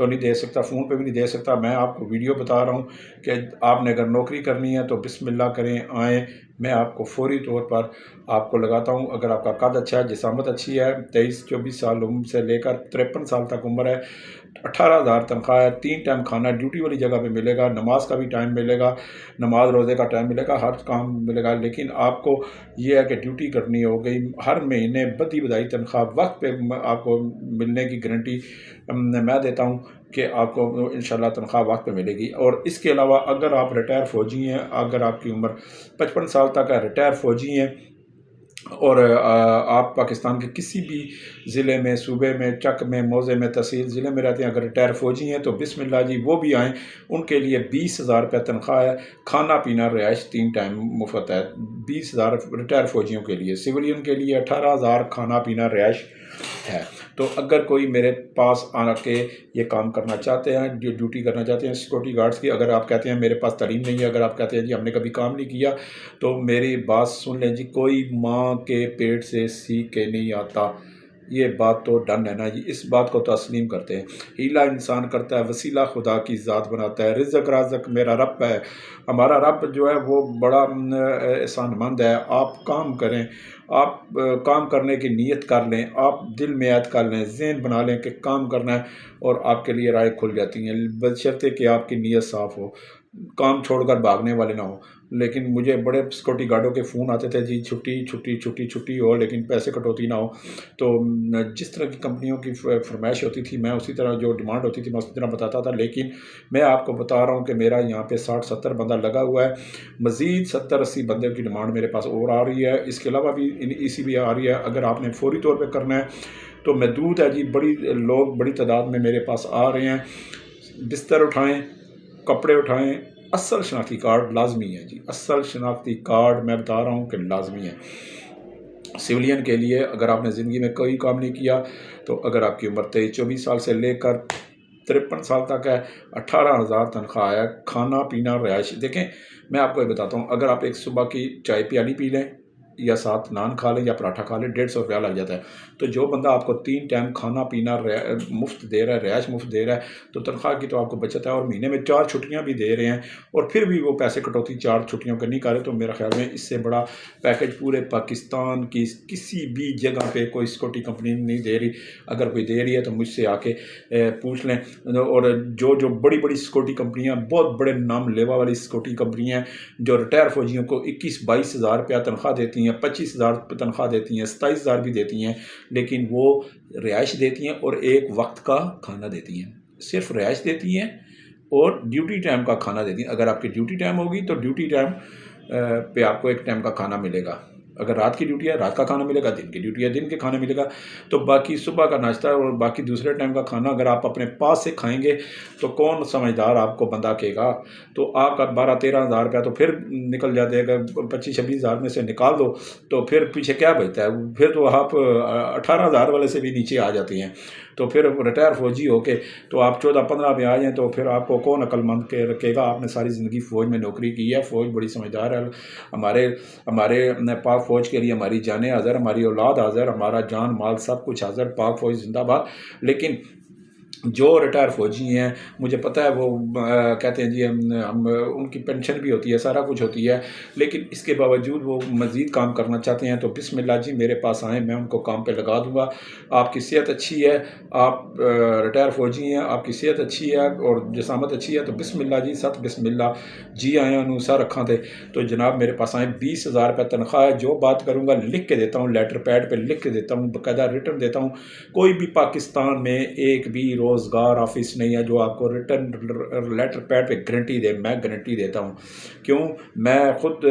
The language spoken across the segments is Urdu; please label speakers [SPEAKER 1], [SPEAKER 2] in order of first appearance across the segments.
[SPEAKER 1] تو نہیں دے سکتا، فون پہ بھی نہیں دے سکتا۔ میں آپ کو ویڈیو بتا رہا ہوں کہ آپ نے اگر نوکری کرنی ہے تو بسم اللہ کریں، آئیں، میں آپ کو فوری طور پر آپ کو لگاتا ہوں۔ اگر آپ کا قد اچھا ہے، جسامت اچھی ہے، 23-24 سال عمر سے لے کر 53 سال تک عمر ہے، 18,000 تنخواہ ہے، 3 ٹائم کھانا ڈیوٹی والی جگہ پہ ملے گا، نماز کا بھی ٹائم ملے گا، نماز روزے کا ٹائم ملے گا، ہر کام ملے گا۔ لیکن آپ کو یہ ہے کہ ڈیوٹی کرنی ہو گئی، ہر مہینے بدی بدائی تنخواہ وقت پہ آپ کو ملنے کی گارنٹی میں دیتا ہوں کہ آپ کو انشاءاللہ تنخواہ وقت پہ ملے گی۔ اور اس کے علاوہ اگر آپ ریٹائر فوجی ہیں، اگر آپ کی عمر 55 سال تک ہے، ریٹائر فوجی ہیں، اور آپ پاکستان کے کسی بھی ضلع میں، صوبے میں، چک میں، موضع میں، تحصیل ضلع میں رہتے ہیں، اگر ریٹائر فوجی ہیں تو بسم اللہ جی وہ بھی آئیں۔ ان کے لیے 20,000 روپے تنخواہ ہے، کھانا پینا رہائش 3 ٹائم مفت ہے۔ 20,000 ریٹائر فوجیوں کے لیے، سویلین کے لیے 18,000 کھانا پینا رہائش ہے۔ تو اگر کوئی میرے پاس آ کے یہ کام کرنا چاہتے ہیں، ڈیوٹی کرنا چاہتے ہیں سیکورٹی گارڈز کی، اگر آپ کہتے ہیں میرے پاس تعلیم نہیں ہے، اگر آپ کہتے ہیں جی ہم نے کبھی کام نہیں کیا، تو میری بات سن لیں جی، کوئی ماں کے پیٹ سے سیکھ کے نہیں آتا، یہ بات تو ڈن ہے نا جی، اس بات کو تسلیم کرتے ہیں۔ ہیلا انسان کرتا ہے، وسیلہ خدا کی ذات بناتا ہے، رزق رازق میرا رب ہے، ہمارا رب جو ہے وہ بڑا احسان مند ہے۔ آپ کام کریں، آپ کام کرنے کی نیت کر لیں، آپ دل میں عہد کر لیں، ذہن بنا لیں کہ کام کرنا ہے، اور آپ کے لیے راہیں کھل جاتی ہیں، بشرطے کہ آپ کی نیت صاف ہو، کام چھوڑ کر بھاگنے والے نہ ہوں۔ لیکن مجھے بڑے سیکورٹی گارڈوں کے فون آتے تھے، جی چھٹی چھٹی چھٹی چھٹی ہو لیکن پیسے کٹوتی نہ ہو۔ تو جس طرح کی کمپنیوں کی فرمائش ہوتی تھی، میں اسی طرح جو ڈیمانڈ ہوتی تھی میں اسی طرح بتاتا تھا۔ لیکن میں آپ کو بتا رہا ہوں کہ میرا یہاں پہ 60-70 بندہ لگا ہوا ہے، مزید 70-80 بندے کی ڈیمانڈ میرے پاس اور آ رہی ہے، اس کے علاوہ بھی اسی بھی آ رہی ہے۔ اگر آپ نے فوری طور پہ کرنا ہے تو محدود ہے جی، لوگ بڑی تعداد میں میرے پاس آ رہے ہیں۔ بستر اٹھائیں، کپڑے اٹھائیں، اصل شناختی کارڈ لازمی ہے جی، اصل شناختی کارڈ میں بتا رہا ہوں کہ لازمی ہے سویلین کے لیے۔ اگر آپ نے زندگی میں کوئی کام نہیں کیا تو اگر آپ کی عمر 23-24 سال سے لے کر 53 سال تک ہے، 18,000 تنخواہ ہے، کھانا پینا رہائش۔ دیکھیں میں آپ کو یہ بتاتا ہوں، اگر آپ ایک صبح کی چائے پیالی پی لیں یا ساتھ نان کھا لیں یا پراٹھا کھا لیں، 150 روپیہ لگ جاتا ہے۔ تو جو بندہ آپ کو 3 ٹائم کھانا پینا مفت دے رہا ہے، رہائش مفت دے رہا ہے، تو تنخواہ کی تو آپ کو بچت ہے، اور مہینے میں 4 چھٹیاں بھی دے رہے ہیں، اور پھر بھی وہ پیسے کٹوتی 4 چھٹیوں کے نہیں کر رہے۔ تو میرا خیال میں اس سے بڑا پیکج پورے پاکستان کی کسی بھی جگہ پہ کوئی سیکورٹی کمپنی نہیں دے رہی۔ اگر کوئی دے رہی ہے تو مجھ سے آ کے پوچھ لیں۔ اور جو بڑی بڑی سیکورٹی کمپنیاں، بہت بڑے نام لیوا والی سیکورٹی کمپنیاں جو ریٹائر فوجیوں کو 21-22 ہزار روپیہ تنخواہ دیتی ہیں، 25,000 تنخواہ دیتی ہیں، 27,000 بھی دیتی ہیں، لیکن وہ رہائش دیتی ہیں اور ایک وقت کا کھانا دیتی ہیں۔ صرف رہائش دیتی ہیں اور ڈیوٹی ٹائم کا کھانا دیتی ہیں۔ اگر آپ کی ڈیوٹی ٹائم ہوگی تو ڈیوٹی ٹائم پہ آپ کو ایک ٹائم کا کھانا ملے گا، اگر رات کی ڈیوٹی ہے رات کا کھانا ملے گا، دن کی ڈیوٹی ہے دن کے کھانا ملے گا۔ تو باقی صبح کا ناشتہ اور باقی دوسرے ٹائم کا کھانا اگر آپ اپنے پاس سے کھائیں گے تو کون سمجھدار آپ کو بندہ کہے گا؟ تو آپ کا 12-13 ہزار روپیہ تو پھر نکل جاتے ہیں، 25-26 ہزار میں سے نکال دو تو پھر پیچھے کیا بچتا ہے؟ پھر تو آپ 18,000 والے سے بھی نیچے آ جاتے ہیں۔ تو پھر ریٹائر فوجی ہو کے تو آپ 14-15 پہ آ جائیں تو پھر آپ کو کون عقل مند کے رکھے گا؟ آپ نے ساری زندگی فوج میں نوکری کی ہے، فوج بڑی سمجھدار ہے۔ ہمارے پاک فوج کے لیے ہماری جانیں حاضر، ہماری اولاد حاضر، ہمارا جان مال سب کچھ حاضر، پاک فوج زندہ باد۔ لیکن جو ریٹائر فوجی ہیں مجھے پتہ ہے وہ کہتے ہیں جی ہم ان کی پینشن بھی ہوتی ہے، سارا کچھ ہوتی ہے، لیکن اس کے باوجود وہ مزید کام کرنا چاہتے ہیں۔ تو بسم اللہ جی میرے پاس آئیں، میں ان کو کام پہ لگا دوں گا۔ آپ کی صحت اچھی ہے، آپ ریٹائر فوجی ہیں، آپ کی صحت اچھی ہے اور جسامت اچھی ہے، تو بسم اللہ جی، ست بسم اللہ جی آئیں انوسا رکھاں تھے تو جناب میرے پاس آئیں۔ 20,000 روپے تنخواہ ہے، جو بات کروں گا لکھ کے دیتا ہوں، لیٹر پیڈ پہ لکھ کے دیتا ہوں، باقاعدہ ریٹرن دیتا ہوں۔ کوئی بھی پاکستان میں ایک بھی روزگار آفس نہیں ہے جو آپ کو ریٹرن لیٹر پیڈ پہ گارنٹی دے۔ میں گارنٹی دیتا ہوں، کیوں؟ میں خود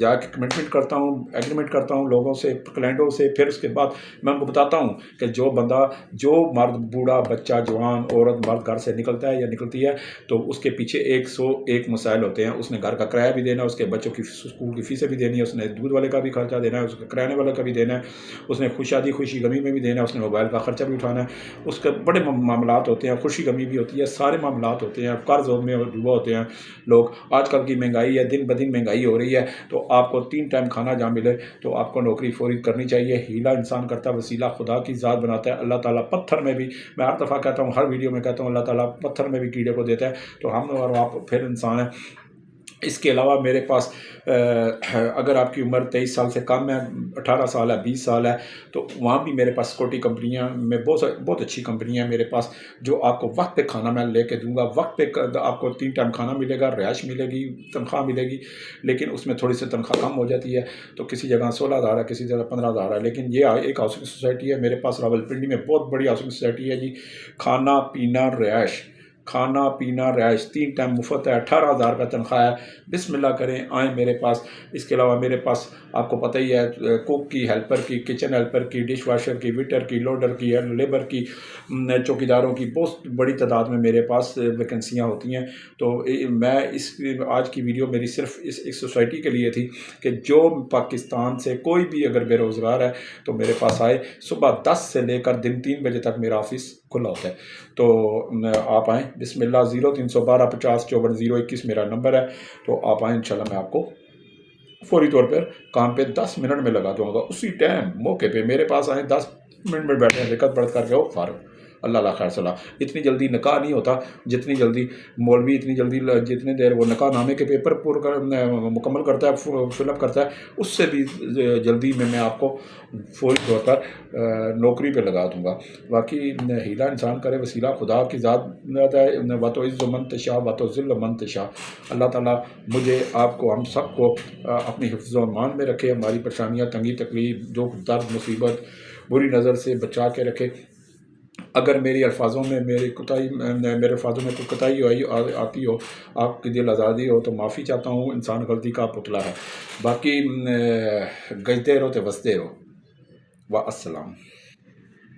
[SPEAKER 1] جا کے کمٹمنٹ کرتا ہوں، ایگریمنٹ کرتا ہوں لوگوں سے، کلائنٹوں سے، پھر اس کے بعد میں ان کو بتاتا ہوں کہ جو بندہ، جو مرد، بوڑھا، بچہ، جوان، عورت، مرد گھر سے نکلتا ہے یا نکلتی ہے تو اس کے پیچھے 101 مسائل ہوتے ہیں۔ اس نے گھر کا کرایہ بھی دینا ہے، اس کے بچوں کی اسکول کی فیسیں بھی دینی ہے، اس نے دودھ والے کا بھی خرچہ دینا ہے، اس کے کرانے والے کا بھی دینا ہے، اس نے شادی خوشی غمی میں بھی دینا ہے، اس نے موبائل کا خرچہ بھی اٹھانا ہے، اس کے بڑے معاملات ہوتے ہیں، خوشی غمی بھی ہوتی ہے، سارے معاملات ہوتے ہیں، قرض میں ڈوبا ہوتے ہیں لوگ. آج کل کی مہنگائی ہے، دن بدن مہنگائی ہو رہی ہے، تو آپ کو 3 ٹائم کھانا جہاں ملے تو آپ کو نوکری فوری کرنی چاہیے. ہیلا انسان کرتا ہے، وسیلہ خدا کی ذات بناتا ہے. اللہ تعالیٰ پتھر میں بھی، میں ہر دفعہ کہتا ہوں، ہر ویڈیو میں کہتا ہوں، اللہ تعالیٰ پتھر میں بھی کیڑے کو دیتا ہے. تو ہم اور آپ پھر انسان ہیں. اس کے علاوہ میرے پاس اگر آپ کی عمر 23 سال سے کم ہے، 18 سال ہے، 20 سال ہے، تو وہاں بھی میرے پاس سیکورٹی کمپنیاں میں بہت اچھی کمپنیاں ہیں میرے پاس، جو آپ کو وقت پہ کھانا میں لے کے دوں گا. وقت پہ آپ کو 3 ٹائم کھانا ملے گا، رہائش ملے گی، تنخواہ ملے گی. لیکن اس میں تھوڑی سی تنخواہ کم ہو جاتی ہے، تو کسی جگہ 16,000 ہے، کسی جگہ 15,000 ہے. لیکن یہ ایک ہاؤسنگ سوسائٹی ہے میرے پاس راولپنڈی میں، بہت بڑی ہاؤسنگ سوسائٹی ہے جی. کھانا پینا رہائش، 3 ٹائم مفت ہے. 18,000 روپے تنخواہ ہے. بسم اللہ کریں، آئیں میرے پاس. اس کے علاوہ میرے پاس آپ کو پتہ ہی ہے، کوک کی، ہیلپر کی، کچن ہیلپر کی، ڈش واشر کی، ویٹر کی، لوڈر کی، لیبر کی، چوکیداروں کی بہت بڑی تعداد میں میرے پاس ویکنسیاں ہوتی ہیں. تو میں آج کی ویڈیو میری صرف اس سوسائٹی کے لیے تھی کہ جو پاکستان سے کوئی بھی اگر بے روزگار ہے تو میرے پاس آئے. صبح 10 سے لے کر دن 3 بجے تک میرا آفس کھلا ہوتا ہے. تو آپ آئیں. بسم اللہ. 0312 50 54 021 میرا نمبر ہے. تو آپ آئیں، انشاءاللہ میں آپ کو فوری طور پر کام پہ 10 منٹ میں لگا دوں گا. اسی ٹائم موقع پہ میرے پاس آئیں، 10 منٹ میں بیٹھے ہیں، دقت پڑھ کر کے ہو فارغ. اللہ خیر صلاح. اتنی جلدی نکاح نہیں ہوتا جتنی جلدی مولوی جتنی دیر وہ نکاح نامے کے پیپر مکمل کرتا ہے، فل اپ کرتا ہے، اس سے بھی جلدی میں آپ کو فوری طور پر نوکری پہ لگا دوں گا. باقی ہیلا انسان کرے، وسیلہ خدا کی ذات ہے. وَتُعِزُّ مَن تَشَاءُ وَتُذِلُّ مَن تَشَاءُ. اللہ تعالیٰ مجھے، آپ کو، ہم سب کو اپنی حفظ و امان میں رکھے. ہماری پریشانیاں، تنگی تکلیف، دکھ درد مصیبت، بری نظر سے بچا کے رکھے. اگر میرے الفاظوں میں کوئی کوتاہی آتی ہو، آپ کی دل آزادی ہو، تو معافی چاہتا ہوں. انسان غلطی کا پتلا ہے. باقی گجتے رہو تو وستے رہو. والسلام.